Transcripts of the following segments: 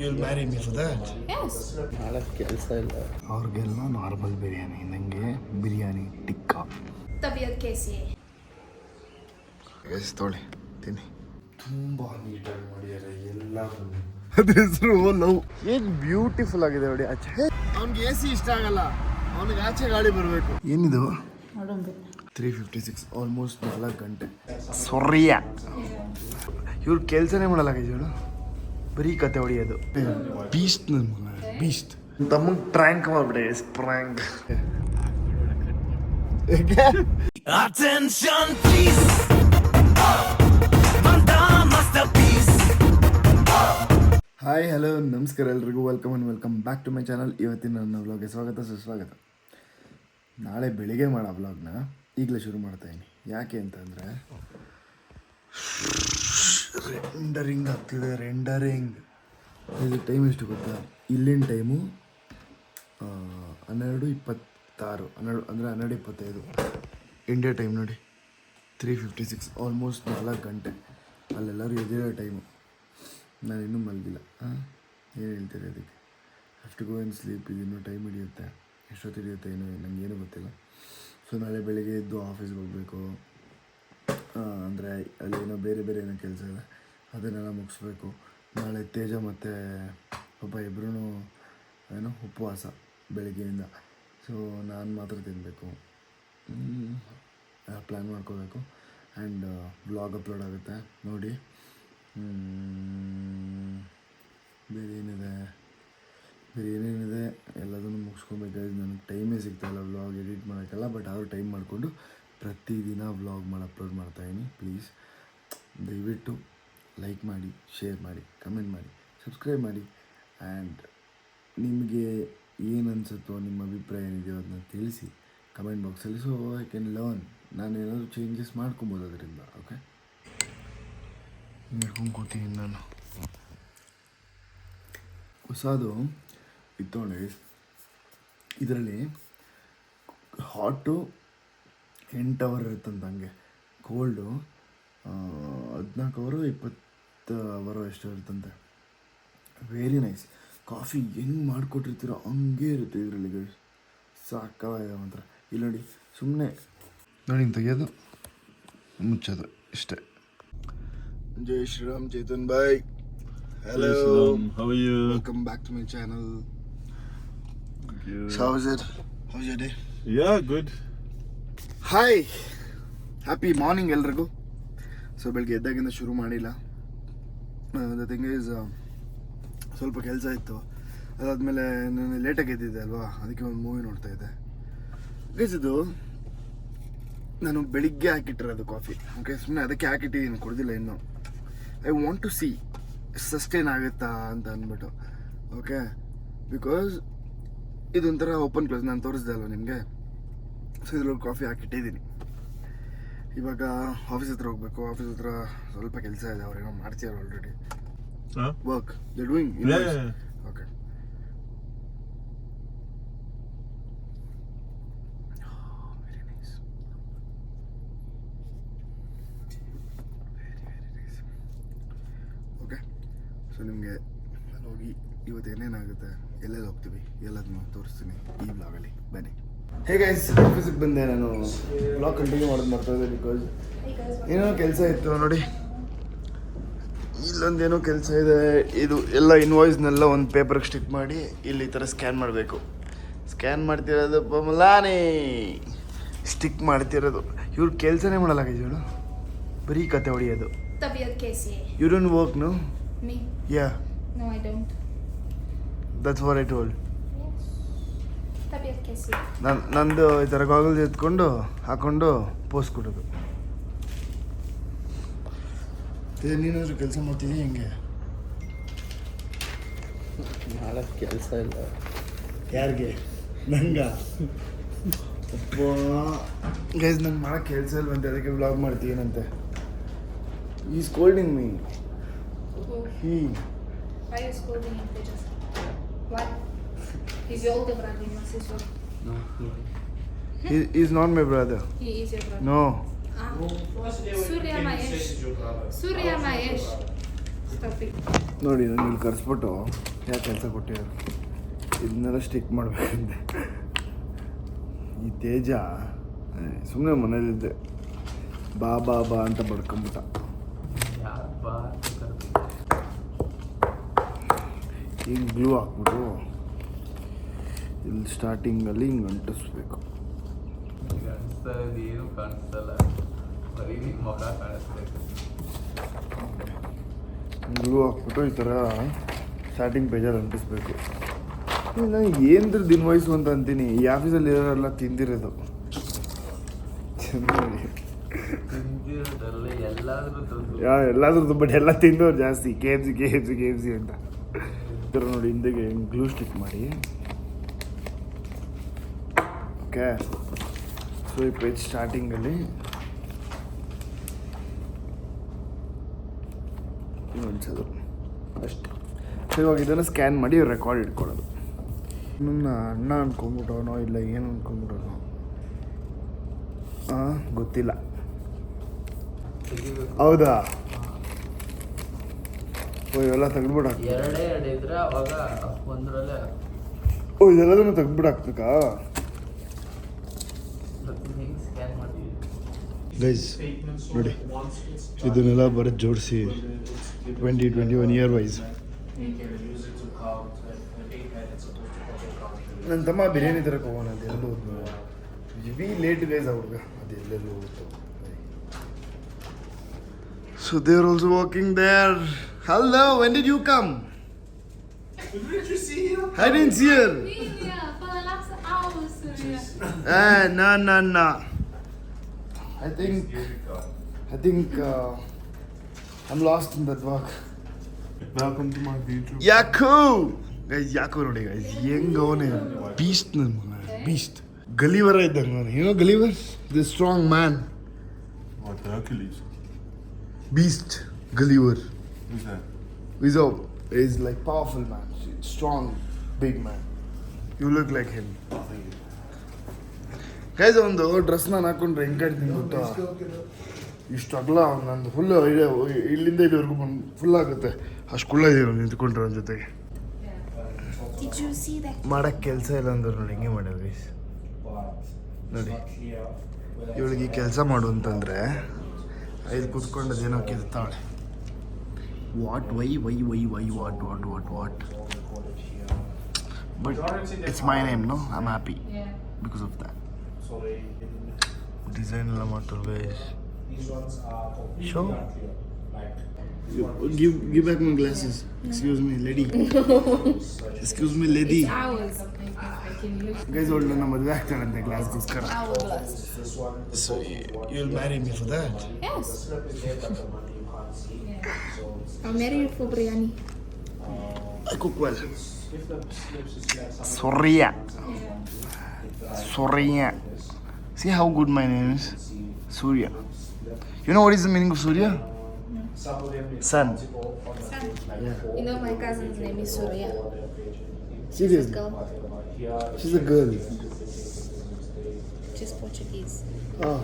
You'll marry me for that? Yes. ನಾಳೆ ಕೆಲಸ ಇಲ್ಲ. ಅವ್ರಿಗೆಲ್ಲ ನಾರ್ಮಲ್ ಬಿರಿಯಾನಿ, ನನಗೆ ಬಿರಿಯಾನಿ ಟಿಕ್ಕಾ. तबीयत कैसी है? ತೊಳೆ ತಿನ್ನಿ. ತುಂಬ ನೀಟಾಗಿ ಮಾಡಿದ್ದಾರೆ ಎಲ್ಲ. ಅದ್ರ ಹೆಸರು ಲವ್. ಏನು ಬ್ಯೂಟಿಫುಲ್ ಆಗಿದೆ ನೋಡಿ. ಆಚೆ ಅವ್ನಿಗೆ AC ಇಷ್ಟ ಆಗಲ್ಲ, ಅವನಿಗೆ ಆಚೆ ಗಾಳಿ ಬರಬೇಕು. ಏನಿದು 356 ಆಲ್ಮೋಸ್ಟ್ 4 ಗಂಟೆ. ಸೊರ್ರಿಯ ಇವ್ರು ಕೆಲಸನೇ ಮಾಡಲ್ಲ ಗೈಜೋಳು, ಬರೀ ಕತೆ ಹೊಡಿಯೋದು. ಬೀಸ್ಟ್ ನನ್ನ ಮಗ, ಬೀಸ್ಟ್. ತಮಗೆ ಟ್ರ್ಯಾಂಕ್ ಮಾಡ್ಬಿಡೆ, ಸ್ಪ್ರ್ಯಾಂಕ್. Attention please, ಹಾಯ್ ಹಲೋ ನಮಸ್ಕಾರ ಎಲ್ರಿಗೂ, welcome back to my channel. ಇವತ್ತಿನ ನನ್ನ ವ್ಲಾಗ್ಗೆ ಸ್ವಾಗತ ಸುಸ್ವಾಗತ. ನಾಳೆ ಬೆಳಿಗ್ಗೆ ಮಾಡೋ ವ್ಲಾಗ್ನ ಈಗಲೇ ಶುರು ಮಾಡ್ತಾಯಿದ್ದೀನಿ. ಯಾಕೆ ಅಂತಂದರೆ ರೆಂಡರಿಂಗ್ ಆಗ್ತಿದೆ. ಇದು ಟೈಮ್ ಎಷ್ಟು ಗೊತ್ತಾ? ಇಲ್ಲಿನ ಟೈಮು 12:26, ಅಂದರೆ 12:25. ಇಂಡಿಯಾ ಟೈಮ್ ನೋಡಿ 356 ಆಲ್ಮೋಸ್ಟ್ 4 ಗಂಟೆ. ಅಲ್ಲೆಲ್ಲರೂ ಎದ್ದಿರೋ ಟೈಮು, ನಾನಿನ್ನೂ ಮಲಗಿಲ್ಲ. ಏನು ಹೇಳ್ತೀರಿ ಅದಕ್ಕೆ? ಅಷ್ಟು ಗೋ ಆ್ಯಂಡ್ ಸ್ಲೀಪ್. ಇದಿನ್ನೂ ಟೈಮ್ ಹಿಡಿಯುತ್ತೆ, ಎಷ್ಟೊತ್ತು ಹಿಡಿಯುತ್ತೆ ಏನೋ ನನಗೇನು ಗೊತ್ತಿಲ್ಲ. ಸೊ ನಾಳೆ ಬೆಳಿಗ್ಗೆ ಎದ್ದು ಆಫೀಸ್ಗೆ ಹೋಗಬೇಕು. ಅಂದರೆ ಅಲ್ಲೇನೋ ಬೇರೆ ಏನೋ ಕೆಲಸ ಇದೆ, ಅದನ್ನೆಲ್ಲ ಮುಗಿಸ್ಬೇಕು. ನಾಳೆ ತೇಜ ಮತ್ತು ಒಬ್ಬ ಇಬ್ಬರೂ ಏನೋ ಉಪವಾಸ ಬೆಳಿಗ್ಗೆಯಿಂದ. ಸೊ ನಾನು ಮಾತ್ರ ತಿನ್ನಬೇಕು, ಪ್ಲ್ಯಾನ್ ಮಾಡ್ಕೋಬೇಕು. ಆ್ಯಂಡ್ ವ್ಲಾಗ್ ಅಪ್ಲೋಡ್ ಆಗುತ್ತೆ ನೋಡಿ. ಬೇರೆ ಏನೇನಿದೆ ಎಲ್ಲದನ್ನು ಮುಗಿಸ್ಕೊಬೇಕಾದ್ರೆ ನನಗೆ ಟೈಮೇ ಸಿಗ್ತಾಯಿಲ್ಲ ವ್ಲಾಗ್ ಎಡಿಟ್ ಮಾಡೋಕ್ಕೆಲ್ಲ. ಬಟ್ ಆದರೂ ಟೈಮ್ ಮಾಡಿಕೊಂಡು ಪ್ರತಿದಿನ ವ್ಲಾಗ್ ಅಪ್ಲೋಡ್ ಮಾಡ್ತಾಯಿದ್ದೀನಿ. ಪ್ಲೀಸ್ ದಯವಿಟ್ಟು ಲೈಕ್ ಮಾಡಿ, ಶೇರ್ ಮಾಡಿ, ಕಮೆಂಟ್ ಮಾಡಿ, ಸಬ್ಸ್ಕ್ರೈಬ್ ಮಾಡಿ. ಆ್ಯಂಡ್ ನಿಮಗೆ ಏನು ಅನಿಸುತ್ತೋ, ನಿಮ್ಮ ಅಭಿಪ್ರಾಯ ಏನಿದೆಯೋ ಅದನ್ನ ತಿಳಿಸಿ ಕಮೆಂಟ್ ಬಾಕ್ಸಲ್ಲಿ. ಸೊ ಐ ಕ್ಯಾನ್ ಲರ್ನ್, ನಾನು ಏನಾದರೂ ಚೇಂಜಸ್ ಮಾಡ್ಕೊಬೋದು ಅದರಿಂದ. ಓಕೆ, ಹಿಡ್ಕೊಂಡು ಕೂತೀನಿ ನಾನು. ಹೊಸದು ಇತ್ತೊಂಡೆ. ಇದರಲ್ಲಿ ಹಾಟು 8 ಅವರ್ ಇರುತ್ತಂತ, ಹಂಗೆ ಕೋಲ್ಡು 14 ಅವರು 20 ಅವರು ಎಷ್ಟೋ ಇರುತ್ತಂತೆ. Very nice. ಕಾಫಿ ಹೆಂಗೆ ಮಾಡಿಕೊಟ್ಟಿರ್ತೀರೋ ಹಂಗೆ ಇರುತ್ತೆ ಇದರಲ್ಲಿ ಗೈಸ್. ಸಾಕಾಗಿದೆ ಮಾತ್ರ. ಇಲ್ಲಿ ನೋಡಿ, ಸುಮ್ಮನೆ ನೋಡಿ ತೆಗಿಯೋದು, ಮುಚ್ಚೋದು, ಇಷ್ಟೇ. ಜೈ ಶ್ರೀರಾಮ್, ಚೇತನ್ ಬಾಯ್. Hello. How are you? Welcome back to my channel. So how's it? How's your day? Yeah, good. Hi. Happy morning ಎಲ್ರಿಗೂ. ಸೊ ಬೆಳಗ್ಗೆ ಎದ್ದಾಗಿಂದ ಶುರು ಮಾಡಿಲ್ಲ. ದ ಥಿಂಗ್ ಈಸ್, ಸ್ವಲ್ಪ ಕೆಲಸ ಇತ್ತು. ಅದಾದಮೇಲೆ ನಾನು ಲೇಟಾಗಿ ಎದ್ದಿದ್ದೆ ಅಲ್ವಾ, ಅದಕ್ಕೆ ಒಂದು ಮೂವಿ ನೋಡ್ತಾ ಇದ್ದೆ. ಗೈಸ್, ಇದು ನಾನು ಬೆಳಿಗ್ಗೆ ಹಾಕಿಟ್ಟಿರೋದು ಕಾಫಿ. ಓಕೆ, ಸುಮ್ಮನೆ ಅದಕ್ಕೆ ಹಾಕಿಟ್ಟಿದ್ದೀನಿ, ಕುಡ್ದಿಲ್ಲ ಇನ್ನೂ. I want to see sustain ಆಗುತ್ತಾ ಅಂತ ಅಂದ್ಬಿಟ್ಟು. ಓಕೆ, ಬಿಕಾಸ್ ಇದೊಂಥರ ಓಪನ್ ಕ್ಲೋಸ್, ನಾನು ತೋರಿಸ್ದೆ ಅಲ್ವ ನಿಮಗೆ. ಸೊ ಇದ್ರೊಳಗೆ ಕಾಫಿ ಹಾಕಿಟ್ಟಿದ್ದೀನಿ. ಇವಾಗ ಆಫೀಸ್ ಹತ್ರ ಹೋಗಬೇಕು. ಆಫೀಸ್ ಹತ್ರ ಸ್ವಲ್ಪ ಕೆಲಸ ಇದೆ, ಅವ್ರೇನೋ ಮಾಡ್ತಿದ್ದಾರೆ already. Work they doing. Okay, very nice. Okay, so ನಿಮಗೆ ನಾನು ಹೋಗಿ ಇವತ್ತು ಏನೇನಾಗುತ್ತೆ, ಎಲ್ಲೆಲ್ಲಿ ಹೋಗ್ತೀವಿ ಎಲ್ಲದನ್ನು ತೋರಿಸ್ತೀನಿ ಈ ವ್ಲಾಗಲ್ಲಿ. ಬನ್ನಿ. ಹೇಗೆ ಆಫೀಸಿಗೆ ಬಂದೆ. ನಾನು ವ್ಲಾಗ್ ಕಂಟಿನ್ಯೂ ಮಾಡೋದು ಮಾಡ್ತಾಯಿದ್ದೆ ಬಿಕಾಸ್ ಏನೋ ಕೆಲಸ ಇತ್ತು ನೋಡಿ. ಇಲ್ಲೊಂದೇನೋ ಕೆಲಸ ಇದೆ. ಇದು ಎಲ್ಲ ಇನ್ವಾಯ್ಸ್ನೆಲ್ಲ ಒಂದು ಪೇಪರ್ಗೆ ಸ್ಟಿಕ್ ಮಾಡಿ ಇಲ್ಲಿ ಈ ಥರ ಸ್ಕ್ಯಾನ್ ಮಾಡಬೇಕು. ಸ್ಕ್ಯಾನ್ ಮಾಡ್ತಿರೋದು ಬಮಲಾನಿ, ಸ್ಟಿಕ್ ಮಾಡ್ತಿರೋದು. ಇವ್ರು ಕೆಲಸನೇ ಮಾಡಲ್ಲ ಗೈಜೋಳು, ಬರೀ ಕತೆ ಹೊಡಿಯೋದು. तबीयत कैसी है? You don't work, no? Me? Yeah. No, I don't. That's what I told. Yes. तबीयत कैसी है? ನಂದು ಈ ಥರ ಗಾಗಲ್ಸ್ ಎತ್ಕೊಂಡು ಹಾಕ್ಕೊಂಡು ಪೋಸ್ ಕೊಡೋದು. ನೀನಾದರೂ ಕೆಲಸ ಮಾಡ್ತಿದ್ದೀಯ ಹೆಂಗೆ? ನಾಳೆ ಕೆಲಸ ಇಲ್ಲ. ಯಾರಿಗೆ? ನಂಗ? ಗೈಸ್, ನಂಗೆ ಮಾಡೋಕ್ಕೆ ಕೆಲಸ ಇಲ್ವಂತೆ, ಅದಕ್ಕೆ vlog ಮಾಡ್ತೀನಂತೆ. He's scolding me. Who? He. Why are you scolding him? Just why? He's your older brother, you must say so. No. He's not my brother. He is your brother. No. Surya Mahesh. Surya Mahesh. Stop it. ನೋಡಿ, ನಾನು ಇಲ್ಲಿ ಕರೆಸ್ಬಿಟ್ಟು ಯಾಕೆ ಕೆಲಸ ಕೊಟ್ಟಿದ್ದಾರೆ ಇದನ್ನೆಲ್ಲ stick ಮಾಡಬೇಕಂತೆ. ಈ ತೇಜ ಸುಮ್ಮನೆ ಮನೇಲಿದ್ದೆ ಬಾ ಬಾ ಬಾ ಅಂತ ಬಡ್ಕೊಂಬಿಟ್ಟ. ಈಗ ಗ್ಲೂ ಹಾಕ್ಬಿಟ್ಟು ಇಲ್ಲಿ ಸ್ಟಾರ್ಟಿಂಗಲ್ಲಿ ಹಿಂಗೆ ಅಂಟಿಸ್ಬೇಕು. ಏನು ಕಾಣಿಸ್ತಲ್ಲ, ಬರೀ ಮುಖ ಕಾಣಿಸ್ಬೇಕು. ಗ್ಲೂ ಹಾಕ್ಬಿಟ್ಟು ಈ ಥರ ಸ್ಟಾರ್ಟಿಂಗ್ ಪೇಜಲ್ಲಿ ಅಂಟಿಸ್ಬೇಕು. ನಾನು ಏನ್ರ ದಿನ ವಯಸ್ಸು ಅಂತ ಅಂತೀನಿ. ಈ ಆಫೀಸಲ್ಲಿ ಇರೋರೆಲ್ಲ ತಿಂದಿರೋದು ಚೆನ್ನಾಗಿ ತಿಂದಿರೋದಲ್ಲ, ಎಲ್ಲಾದ್ರೂ ಬಟ್ ಎಲ್ಲ ತಿಂದವ್ರು ಜಾಸ್ತಿ. ಕೆ ಎಫ್ ಸಿ ಅಂತ ಈ ಥರ ನೋಡಿ ಹಿಂದೆಗೆ ಗ್ಲೂ ಸ್ಟಿಕ್ ಮಾಡಿ. ಓಕೆ, ಸೊ ಈ ಪೇಜ್ ಸ್ಟಾರ್ಟಿಂಗಲ್ಲಿ ಅನ್ಸೋದು ಅಷ್ಟೇ. ಸೊ ಇವಾಗ ಇದನ್ನು ಸ್ಕ್ಯಾನ್ ಮಾಡಿ ರೆಕಾರ್ಡ್ ಇಟ್ಕೊಳ್ಳೋದು. ನನ್ನ ಅಣ್ಣ ಅನ್ಕೊಂಬಿಟ್ಟವನೋ ಇಲ್ಲ ಏನು ಅನ್ಕೊಂಬಿಟ್ಟವನೋ ಗೊತ್ತಿಲ್ಲ. ಹೌದಾ? ಓ ಇವೆಲ್ಲ ತೆಗ್ದ್ಬಿಟ್ಟು ಎರಡೇ ಇದ್ರೆ ಅವಾಗ ಒಂದರಲ್ಲೇ ಓ ಇದೆಲ್ಲದನ್ನು ತೆಗ್ದ್ಬಿಟ್ಟು ಹಾಕ್ಬೇಕಾ? ಹೆಂಗೆ ಸ್ಕ್ಯಾನ್ ಮಾಡ್ತೀವಿ ಗೈಸ್ ನೋಡಿ, ಇದನ್ನೆಲ್ಲ ಬರೋದು ಜೋಡಿಸಿ 20-21 ಇಯರ್ ವೈಸ್. ನನ್ನ ತಮ್ಮ ಬಿರಿಯಾನಿ ತರಕ್ಕೆ ಹೋಗೋಣ ಅಂತ ಎಲ್ಲೂ ವಿ ಲೇಟ್ ಗೈಸ್ ಹುಡುಗ ಅದು ಎಲ್ಲೆಲ್ಲೂ ಹೋಗುತ್ತೆ. So they are also walking there. Hello, when did you come? Didn't you see him? I didn't see her. Yeah, for the last hours. No. I think I'm lost in that walk. Welcome to my video. ಯಾಕೋ ನೋಡಿ guys ಹೆಂಗ ಅವನೇ beast. ನನ್ನ ಮಗ beast, ಗಲಿವರ ಇದ್ದಂಗೆ ಅವನು. ಏನೋ Gulliver, the strong man. What, Hercules? Beast Gulliver Who's that? is like powerful man, strong, big man. You look like him. Guys ಒಂದು ಡ್ರೆಸ್ ನಾನು ಹಾಕೊಂಡ್ರೆ ಹೆಂಗೆ ಕಾಣ್ತೀನಿ ಗೊತ್ತಾ? ಇಷ್ಟು ಅಗಲ ನಂದು ಫುಲ್ಲು ಇಲ್ಲಿಂದ ಇಲ್ಲಿವರೆಗೂ ಬಂದು ಫುಲ್ ಆಗುತ್ತೆ. ಅಷ್ಟು ಕುಳ್ಳ ಇದೀನಿ ನಿಂತ್ಕೊಂಡ್ರೆ ಅವನ ಜೊತೆಗೆ. Did you see that? ಮಾಡಕ್ಕೆ ಕೆಲಸ ಇಲ್ಲ ಅಂದ್ರೆ ನೋಡಿ ಹಿಂಗೆ ಮಾಡೋದು ಗೈಸ್. ನೋಡಿ ಇವಳಿಗೆ ಕೆಲಸ ಮಾಡು ಅಂತಂದರೆ ಐದು ಕೂತ್ಕೊಂಡದೇನೋ ಕೆಲ್ತಾಳೆ. What why what but it's my name, no I am happy Yeah. Because of that. Design ಎಲ್ಲ ಮಾಡ್ತಾರೆ guys. Show give back my glasses. Excuse me lady. Excuse me lady. It's ours. Guys, hold on, ಮದುವೆ ಆಗ್ತಾಳಂತೆ ಗ್ಲಾಸ್ಗೋಸ್ಕರ. Our glass. So you'll marry me for that? Yes. I'll marry you for biryani. I cook well. Surya. See how good my name is? Surya. You know what is the meaning of Surya? Sun. Son. You know my cousin's name is Surya. Seriously? Girl. She's a girl. She's Portuguese. Ah,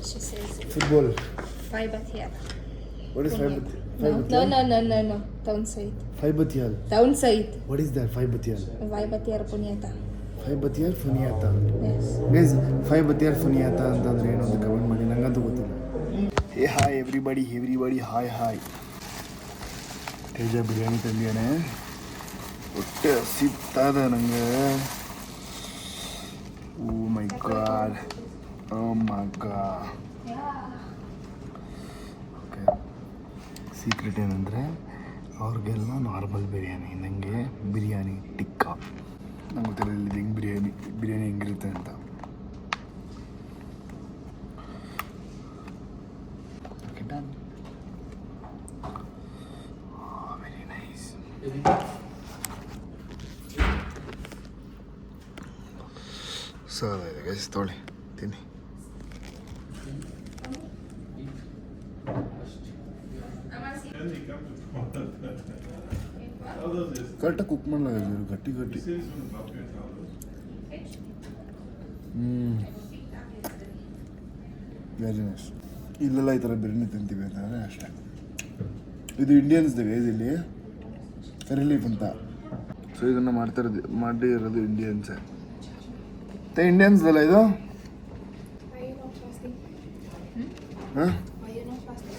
She says football. Faibathial. What is No. No. Don't say it. Faibathial. Don't say it. What is that? Faibathial. Faibathiar Punyata. Faibathial Funiata. Yes. Guys Faibathial Funiata ಅಂತಂದ್ರೆ ಏನು ಅಂತ comment ಮಾಡಿ, ನಂಗಂತೂ ಗೊತ್ತಿಲ್ಲ. Hey hi everybody hi. Teja biryani ತಂದಿಯಾನೆ. ಹೊಟ್ಟೆ ಹಸಿತಾದ ನನಗೆ. Oh my god. Okay, secret ಏನಂದರೆ ಅವ್ರಿಗೆಲ್ಲ ನಾರ್ಮಲ್ ಬಿರಿಯಾನಿ, ನನಗೆ ಬಿರಿಯಾನಿ ಟಿಕ್ಕಾ. ನಂಗೆ ಗೊತ್ತಿಲ್ಲ ಇಲ್ಲಿ ಹೆಂಗೆ ಬಿರಿಯಾನಿ ಹೆಂಗಿರುತ್ತೆ ಅಂತ. Okay done. Very nice. Sir ಇದೆ ಗೈಸ್, ತೊಗೊಳ್ಳಿ ತಿನ್ನಿ. ಕರೆಕ್ಟಾಗಿ ಕುಕ್ ಮಾಡಲ್ಲ ಗಟ್ಟಿ ವೆರಿ ನೈಸ್. ಇಲ್ಲೆಲ್ಲ ಈ ಥರ ಬಿರಿಯಾನಿ ತಿಂತೀವಿ ಅಂತಂದರೆ ಅಷ್ಟೇ. ಇದು ಇಂಡಿಯನ್ಸ್ದು ಗೈಸ್, ಇಲ್ಲಿ ರಿಲೀಫ್ ಅಂತ ಸೊ ಇದನ್ನು ಮಾಡಿರೋದು ಇಂಡಿಯನ್ಸೇ. ಇಂಡಿಯನ್ಸ್ ಅಲ್ಲ ಇದು? Why are you not fasting? ಹಾಂ, Why are you not fasting?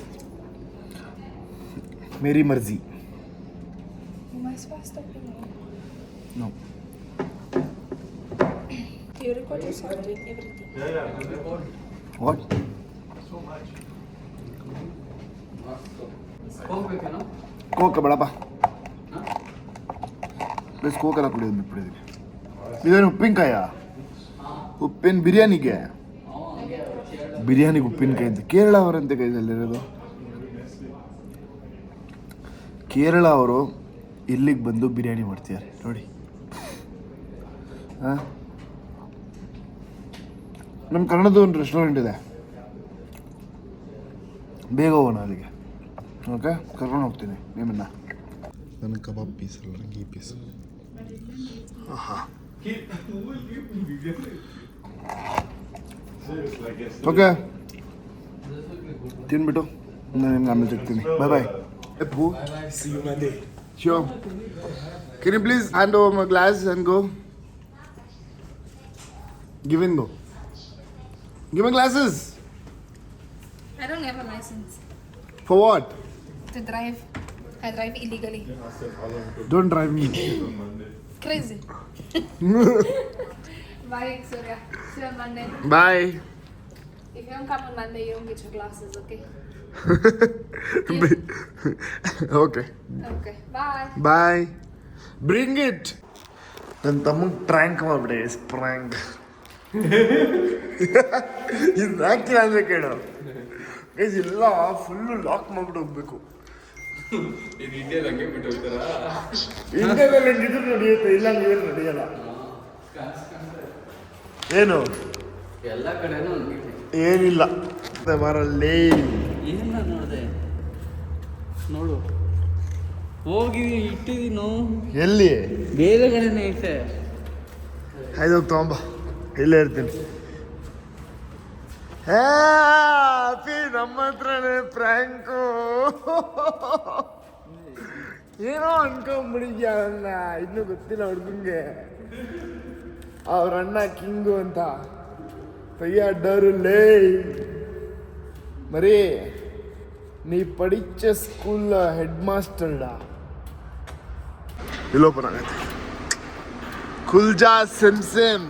ಮೇರಿ ಮರ್ಜಿ. You must fast up, you know. No. You record yourself doing everything. What? ಹೋಗ್ಬೇಕೇನೋ? ಕೋಕ ಬೇಡಪ್ಪ. ಪ್ಲಸ್ ಕೋಕೆಲ್ಲ ಕುಡಿಯೋದು ಬಿಟ್ಬಿಟ್ಟಿದ್ದೀನಿ. ಇದೇನು ಉಪ್ಪಿನಕಾಯ? ಬಿರಿಯಾನಿಗೆ ಉಪ್ಪಿನಕಾಯಿ ಅಂತ ಕೇರಳ ಅವರಂತೆ ಕೈದಲ್ಲಿರೋದು. ಕೇರಳ ಅವರು ಇಲ್ಲಿಗೆ ಬಂದು ಬಿರಿಯಾನಿ ಮಾಡ್ತಿದ್ದಾರೆ ನೋಡಿ. ಹಾಂ, ನಮ್ಮ ಕನ್ನಡದ ಒಂದು ರೆಸ್ಟೋರೆಂಟ್ ಇದೆ, ಬೇಗ ಹೋಗೋಣ ಅಲ್ಲಿಗೆ. ಓಕೆ, ಕರ್ಕೊಂಡು ಹೋಗ್ತೀನಿ ನಿಮ್ಮನ್ನ. ನನಗೆ ಕಬಾಬ್ ಪೀಸ್ ಅಲ್ಲ, ನನಗೆ ಈ ಪೀಸ್. ಹಾಂ, ಓಕೆ, ತಿನ್ಬಿಟ್ಟು ನಾನು ನಿಮ್ಗೆ ಆಮೇಲೆ ಸಿಗ್ತೀನಿ. ಬಾಯ್ ಬಾಯ್. Epu, see you Monday. Sure. Can you please hand over my glass and go? Give and go. Give my glasses. I don't have a license For what? to drive. I drive illegally. Don't drive me. Crazy. Bye, Surya. See you on Monday. Bye. If you don't come on Monday, you don't get your glasses, okay? Okay. Okay. Bye. Bye. Bring it. ನನ್ನ ತಮ್ಮಗೆ prank ಮಾಡ್ಬಿಡಿ. Prank ಇದು ಹಾಕ್ತಿಲ್ಲ ಅಂದರೆ ಕೇಳು. ಇಲ್ಲ, full lock ಮಾಡ್ಬಿಟ್ಟು ಹೋಗ್ಬೇಕು. ಇಂಡಿಯಾದಲ್ಲಿ ಹೆಂಗಿದ್ರು ನಡೆಯುತ್ತೆ, ಇಲ್ಲ ನೀವೇ ನಡೆಯಲ್ಲ. ಏನು ಎಲ್ಲ ಕಡೆನೂ ಏನಿಲ್ಲ ಬರಲ್ಲೇ. ಏನ ನೋಡಿದೆ ನೋಡು, ಹೋಗಿ ಇಟ್ಟಿದ್ದೀನು ಎಲ್ಲಿ? ಬೇರೆ ಕಡೆನೇ ಐತೆ. ಆಯ್ತು, ಹೋಗಿ ತಗೊಂಬ, ಇಲ್ಲೇ ಇರ್ತೀನಿ. ಹ್ಯಾಪಿ, ನಮ್ಮ ಹತ್ರನೇ ಪ್ರ್ಯಾಂಕು. ಏನೋ ಅನ್ಕೊಂಬಿಡಿದ್ಯಾ ನನ್ನ, ಇನ್ನೂ ಗೊತ್ತಿಲ್ಲ ಹುಡುಗಂಗೆ. ಅವ್ರ ಅಣ್ಣ ಕಿಂಗು ಅಂತ ಪಯ್ಯ ಡರುಲ್ಲೇ. ಮರಿ, ನೀ ಪಡಿಚ ಸ್ಕೂಲ್ ಹೆಡ್ ಮಾಸ್ಟರ್ಡಾ ಇಲ್ಲೋಪನ್ ಆಗೈತೆ. ಖುಲ್ಜಾ ಸಿಮ್.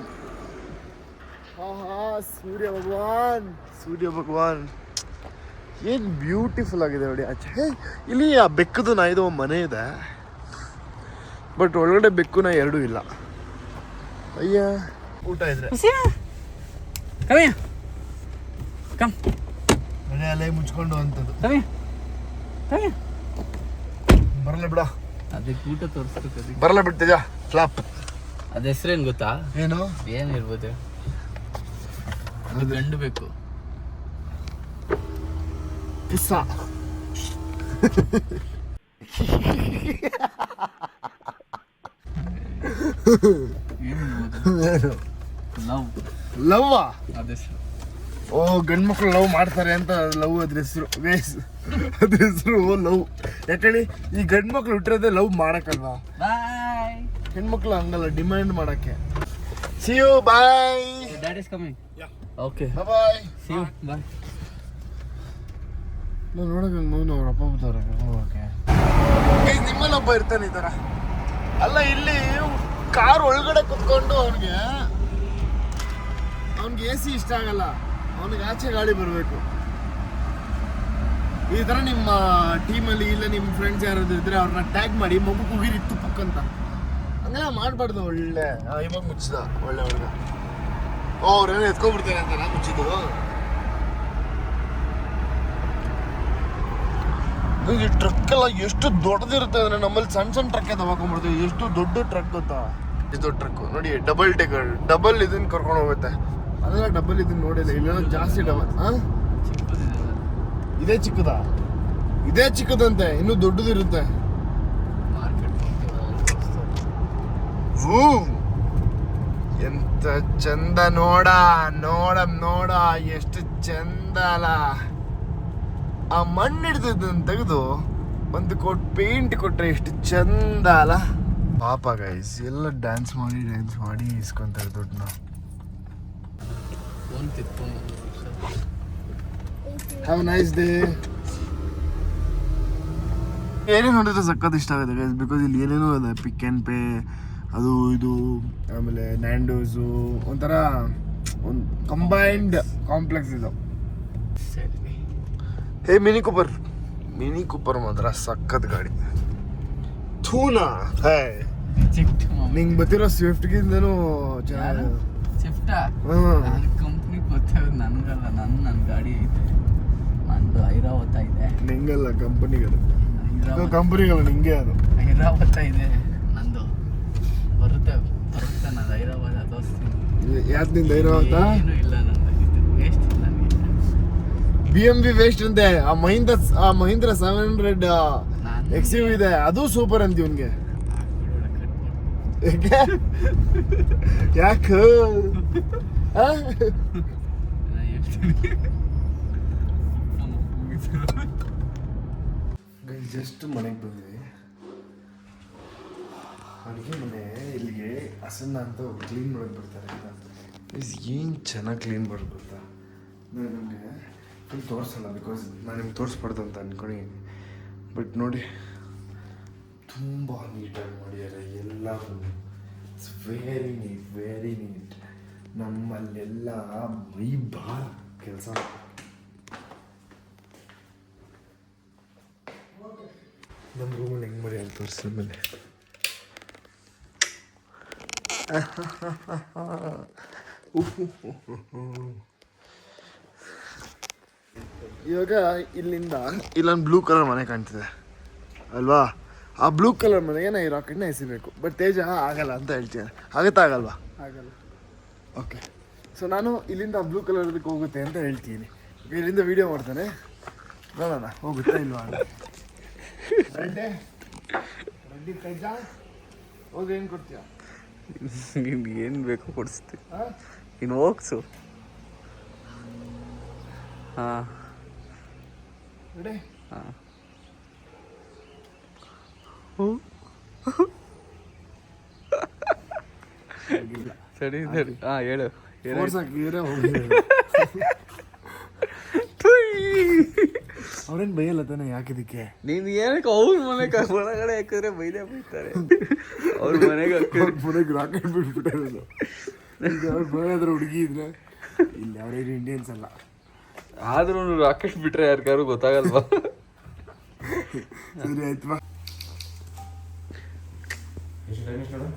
ಸೂರ್ಯ ಭಗವಾನ್ ಏನು ಬ್ಯೂಟಿಫುಲ್ ಆಗಿದೆ ನೋಡಿ ಆಚೆ. ಇಲ್ಲಿ ಆ ಬೆಕ್ಕದು ನಾಯ್ದು ಮನೆ ಇದೆ, ಬಟ್ ಒಳಗಡೆ ಬೆಕ್ಕುನ ಎರಡೂ ಇಲ್ಲ. ಅಯ್ಯ, ಊಟ ಇದ್ರೆ ಮನೆ ಅಲ್ಲೇ ಮುಚ್ಕೊಂಡು ಅಂತದ್ದು. ಬರಲ್ಲ ಬಿಡ, ಅದಕ್ಕೆ ಊಟ ತೋರಿಸ್ಬೇಕು. ಬರಲ್ಲ ಬಿಡ್ತಿದ್ಯ ಫ್ಲಾಪ್. ಅದ ಹೆಸ್ರೇನು ಗೊತ್ತಾ? ಏನು ಏನಿರ್ಬೋದು? ಅದು ಗಂಡು ಬೇಕು. ಪಿಸ್ಸ. ಏನು ಲವ್? ಲವ್ವಾ? ಅದ ಹೆಸರು. ಓ, ಗಂಡು ಮಕ್ಳು ಲವ್ ಮಾಡ್ತಾರೆ ಅಂತ ಲವ್ ಅದ್ರ ಹೆಸರು. ಅದ್ರ ಹೆಸರು ಲವ್. ಯಾಕೇಳಿ, ಈ ಗಂಡು ಮಕ್ಳು ಹುಟ್ಟಿರೋದೇ ಲವ್ ಮಾಡಕ್ಕಲ್ವಾ? ಬಾಯ್. ಹೆಣ್ಮಕ್ಳು ಹಂಗಲ್ಲ, ಡಿಮ್ಯಾಂಡ್ ಮಾಡಕ್ಕೆ. See you, bye. Dad is coming. Okay, bye. See you, bye. ನಾವು ನೋಡೋಕೆ ಮೌನ ಅವ್ರ ಅಪ್ಪ ಬರ್ತವ್ರೆ ಹೋಗೋಕೆ. ನಿಮ್ಮಲ್ಲೊಬ್ಬ ಇರ್ತಾನೆ ಈ ಥರ. ಅಲ್ಲ, ಇಲ್ಲಿ ಕಾರ್ ಒಳಗಡೆ ಕುತ್ಕೊಂಡು ಅವ್ನಿಗೆ AC ಇಷ್ಟ ಆಗಲ್ಲ, ಅವನಿಗೆ ಆಚೆ ಗಾಳಿ ಬರಬೇಕು. ಈ ಥರ ನಿಮ್ಮ ಟೀಮಲ್ಲಿ ಇಲ್ಲ ನಿಮ್ಮ ಫ್ರೆಂಡ್ಸ್ ಯಾರಾದ್ರು ಇದ್ರೆ ಅವ್ರನ್ನ ಟ್ಯಾಗ್ ಮಾಡಿ ಮಗು ಕುಗಿರಿ ತುಪ್ಪಕ್ ಅಂತ. ಹಂಗೆಲ್ಲ ಮಾಡಬಾರ್ದು. ಒಳ್ಳೆ ಇವಾಗ ಮುಚ್ಚಿದ ಒಳ್ಳೆ ಹುಡುಗ. ಅವ್ರೇನೋ ಎತ್ಕೊಬಿಡ್ತಾರೆ ಅಂತ ನಾ ಮುಚ್ಚಿದ್ದು. ಈ ಟ್ರಕ್ ಎಲ್ಲ ಎಷ್ಟು ದೊಡ್ಡದಿರುತ್ತೆ ಅಂದ್ರೆ, ನಮ್ಮಲ್ಲಿ ಸಣ್ಣ ಸಣ್ಣ ಟ್ರಕ್ ತಗೊಂಡ್ಬಿಡ್ತೀವಿ. ಎಷ್ಟು ದೊಡ್ಡ ಟ್ರಕ್ ಗೊತ್ತಾ? ಎಷ್ಟು ದೊಡ್ಡ ಟ್ರಕ್ ನೋಡಿ, ಡಬಲ್ ಇದನ್ನ ಕರ್ಕೊಂಡು ಹೋಗುತ್ತೆ. ಅದೆಲ್ಲ ಡಬಲ್ ಇದನ್ನ ನೋಡಿಲ್ಲ, ಇಲ್ಲೆಲ್ಲ ಜಾಸ್ತಿ ಡಬಲ್. ಇದೇ ಚಿಕ್ಕದಾ? ಇದೇ ಚಿಕ್ಕದಂತೆ, ಇನ್ನೂ ದೊಡ್ಡದಿರುತ್ತೆ. ಎಂತ ಚಂದ ನೋಡ ಎಷ್ಟು ಚಂದ ಅಲ್ಲ. ಆ ಮಣ್ಣು ಹಿಡಿದದನ್ನು ತೆಗೆದು ಒಂದು ಕೋಟ್ ಪೇಂಟ್ ಕೊಟ್ರೆ ಎಷ್ಟು ಚಂದ ಅಲ್ಲ. ಪಾಪ ಗೈಸ್ ಎಲ್ಲ ಡ್ಯಾನ್ಸ್ ಮಾಡಿ ಇಸ್ಕೊಂತಾರೆ ದುಡ್ಡನ್ನ. Have nice day. ಏನೇನು ನೋಡಿದ್ರೆ ಸಖತ್ ಇಷ್ಟ ಆಗುತ್ತೆ ಗೈಸ್, ಬಿಕಾಸ್ ಇಲ್ಲಿ ಏನೇನೋ ಇದೆ, ಪಿಕ್ ಆ್ಯಂಡ್ ಪೇ ಅದು ಇದು, ಆಮೇಲೆ ನ್ಯಾಂಡೋಸು, ಒಂಥರ ಒಂದು ಕಂಬೈನ್ಡ್ ಕಾಂಪ್ಲೆಕ್ಸ್ ಇದು. ಹೇ ಮಿನಿ ಕೂಪರ್ ಮಾತ್ರ ಸಖತ್ ಗಾಡಿ. ಥೂನಾ ಹೇ ನಿಂಗೆ ಗೊತ್ತಿರೋ ಸ್ವಿಫ್ಟ್ಗಿಂತನೂ ಚೆನ್ನಾಗಿ. ಸ್ವಿಫ್ಟಾ ಹಾಂ ಕಂಪ್ನಿ ಗೊತ್ತಾಗೋದು ನನಗಲ್ಲ. ನನ್ನ ಗಾಡಿ ಐತೆ, ನಂದು ಐರಾವತ ಇದೆ. ನಿಂಗಲ್ಲ ಕಂಪನಿಗಳು ನಿಂಗೆ ಅದು ಐರಾವತ ಇದೆ ನಂದು. ಬರುತ್ತೆ ನಾನು ಐರಾವತ ತೋರಿಸ್ತೀನಿ. ಯಾವ್ದು ನಿಂದು ಐರಾವತ? ಏನೂ ಇಲ್ಲ ನಂದು, ಇದು ವೇಸ್ಟ್ ನನಗೆ. BMV ವೇಸ್ಟ್ ಅಂತೆ. ಆ ಮಹೀಂದ್ರ 700 XUV ಇದೆ, ಅದು ಸೂಪರ್ ಅಂತ ಇವನ್ಗೆ. ಯಾಕ ಜಸ್ಟ್ ಮನೆಗೆ ಬಂದ್ವಿ. ಅಡುಗೆ ಮನೆ ಇಲ್ಲಿಗೆ ಹಸನ್ನ ಅಂತ ಕ್ಲೀನ್ ಮಾಡೋಕೆ ಬರ್ತಾರೆ. ಏನು ಚೆನ್ನಾಗಿ ಕ್ಲೀನ್ ಮಾಡೋದು ಗೊತ್ತಾ? ನಾನು ನಿಮಗೆ ಫುಲ್ ತೋರಿಸಲ್ಲ, ಬಿಕಾಸ್ ನಾನು ನಿಮ್ಗೆ ತೋರಿಸ್ಬಾರ್ದು ಅಂತ ಅಂದ್ಕೊಂಡಿದ್ದೀನಿ. ಬಟ್ ನೋಡಿ, ತುಂಬ ನೀಟಾಗಿ ಮಾಡಿದ್ದಾರೆ ಎಲ್ಲರೂ. It's very neat. ನಮ್ಮಲ್ಲೆಲ್ಲ ಮೈ ಭಾಳ ಕೆಲಸ. ನಮ್ಮ ರೂಮಲ್ಲಿ ಹೆಂಗೆ ಮಾಡಿ ಅಂತ ತೋರಿಸಿದ ಮೇಲೆ ಇವಾಗ ಇಲ್ಲೊಂದು ಬ್ಲೂ ಕಲರ್ ಮನೆ ಕಾಣ್ತಿದೆ ಅಲ್ವಾ? ಆ ಬ್ಲೂ ಕಲರ್ ಮನೆಗೆ ನಾ ಈ ರಾಕೆಟ್ನ ಎಸಿಬೇಕು. ಬಟ್ ತೇಜ ಆಗಲ್ಲ ಅಂತ ಹೇಳ್ತೀನಿ. ಆಗುತ್ತಾ ಆಗಲ್ವಾ? ಆಗಲ್ಲ. ಓಕೆ, ಸೊ ನಾನು ಇಲ್ಲಿಂದ ಬ್ಲೂ ಕಲರ್ದಕ್ಕೆ ಹೋಗುತ್ತೆ ಅಂತ ಹೇಳ್ತೀನಿ. ಇಲ್ಲಿಂದ ವೀಡಿಯೋ ಮಾಡ್ತಾನೆ, ನೋಡೋಣ ಹೋಗುತ್ತಾ ಇಲ್ವಾ ಅಂತ. ರೆಡ್ಡಿ ತೇಜ ಹೋಗಿ ಏನು ಕೊಡ್ತೀಯ? ನಿಮ್ಗೆ ಏನು ಬೇಕೋ ಕೊಡಿಸ್ತೀವಿ. ಇನ್ನು ಹೋಗ್ಸು. ಹಾಂ ರೆಡಿ? ಹಾಂ ಸರಿ ಸರಿ. ಹಾಂ ಹೇಳು. ಅವ್ರೇನು ಬೈಯಲ್ಲ ತಾನೆ? ಯಾಕಿದಕ್ಕೆ ನೀನು ಏನಕ್ಕೆ ಅವ್ರ ಮನೆಗೆ ಒಳಗಡೆ ಹಾಕಿದ್ರೆ ಬೈತಾರೆ. ಅವ್ರ ಮನೆಗೆ ಮನೆಗೆ ರಾಕೆಟ್ ಬಿಟ್ಬಿಟ್ಟಿರೋದು. ಈಗ ಅವ್ರು ಬರೋದ್ರ ಹುಡುಗಿ ಇದ್ರೆ ಇಲ್ಲಿ ಅವ್ರೇನು ಇಂಡಿಯನ್ಸ್ ಅಲ್ಲ. ಆದ್ರೂ ರಾಕೆಟ್ ಬಿಟ್ರೆ ಯಾರಿಗಾರು ಗೊತ್ತಾಗಲ್ವಾ? ಸರಿ ಆಯ್ತು.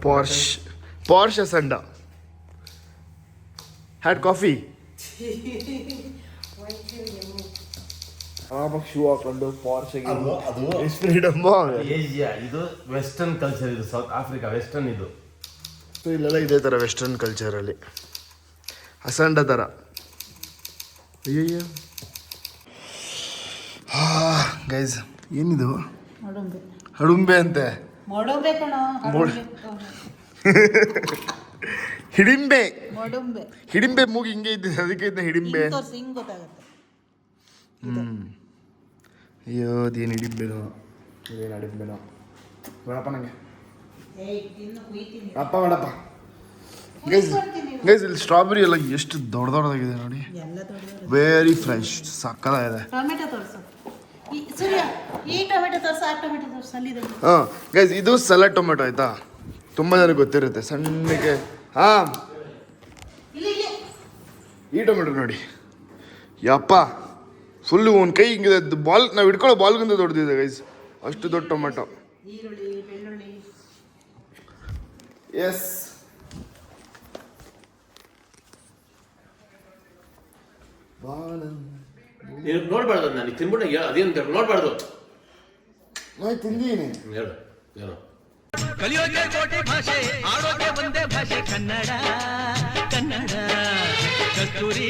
Porsche Ascenda. Had coffee. ಆವಾಗ ಶೂ ಹಾಕೊಂಡು ಪಾರ್ಷೆಗೆ ಎಷ್ಟು ಫ್ರೀಡಮ್. ಏಷ್ಯಾ ಇದು ವೆಸ್ಟರ್ನ್ ಕಲ್ಚರ್, ಇದು ಸೌತ್ ಆಫ್ರಿಕಾ ವೆಸ್ಟರ್ನ್ ಇದು. ಸೊ ಇಲ್ಲೆಲ್ಲ ಇದೇ ಥರ ವೆಸ್ಟರ್ನ್ ಕಲ್ಚರಲ್ಲಿ ಅಸಂಡ ಥರ. ಅಯ್ಯಯ್ಯ ಗೈಸ್, ಏನಿದು? ಹಡುಂಬೆ ಅಂತೆ. ಹಿಡಿಂಬೆ ಮೂಗು ಹಿಂಗೆ ಇದ್ದಿದೆ, ಅದಕ್ಕೆ ಇದ್ದ ಹಿಡಿಂಬೆ. ಅಯ್ಯೋ ಅದೇನು ಹಿಡಿಂಬೆನೋ, ಇದೇನು ಅಡಿಂಬೆನೋ. ಬೇಡಪ್ಪ ನಂಗೆ, ಅಪ್ಪ ಬೇಡಪ್ಪ. ಗೈಸ್ ಇಲ್ಲಿ ಸ್ಟ್ರಾಬೆರಿ ಎಲ್ಲ ಎಷ್ಟು ದೊಡ್ಡದಾಗಿದೆ ನೋಡಿ, ವೆರಿ ಫ್ರೆಶ್, ಸಕ್ಕತ್ತಾಗಿದೆ. ಹಾಂ ಗೈಸ್, ಇದು ಸಲಾಡ್ ಟೊಮೆಟೊ ಆಯ್ತಾ? ತುಂಬ ಜನಕ್ಕೆ ಗೊತ್ತಿರುತ್ತೆ ಸಣ್ಣಗೆ. ಹಾಂ, ಈ ಟೊಮೆಟೊ ನೋಡಿ ಯಪ್ಪ, ಫುಲ್ಲು ಒಂದು ಕೈ ಹಿಂಗಿದೆ, ಬಾಲ್ ನಾವು ಹಿಡ್ಕೊಳ್ಳೋ ಬಾಲ್ಗಿಂತ ದೊಡ್ಡದಿದೆ ಗೈಸ್, ಅಷ್ಟು ದೊಡ್ಡ ಟೊಮೆಟೊ. ಎಸ್, ನೋಡ್ಬಾರ್ದು, ನಾನು ತಿನ್ಬಿಟ್ಟು ಅದೇನು ನೋಡ್ಬಾರ್ದು. ನಾನು ತಿಂದೀನಿ. ಹೇಳು ಏನು? ಕಲಿಯೋಕೆ ಕೋಟಿ ಭಾಷೆ, ಆಡೋಕೆ ಒಂದೇ ಭಾಷೆ ಕನ್ನಡ. ಕಸ್ತೂರಿ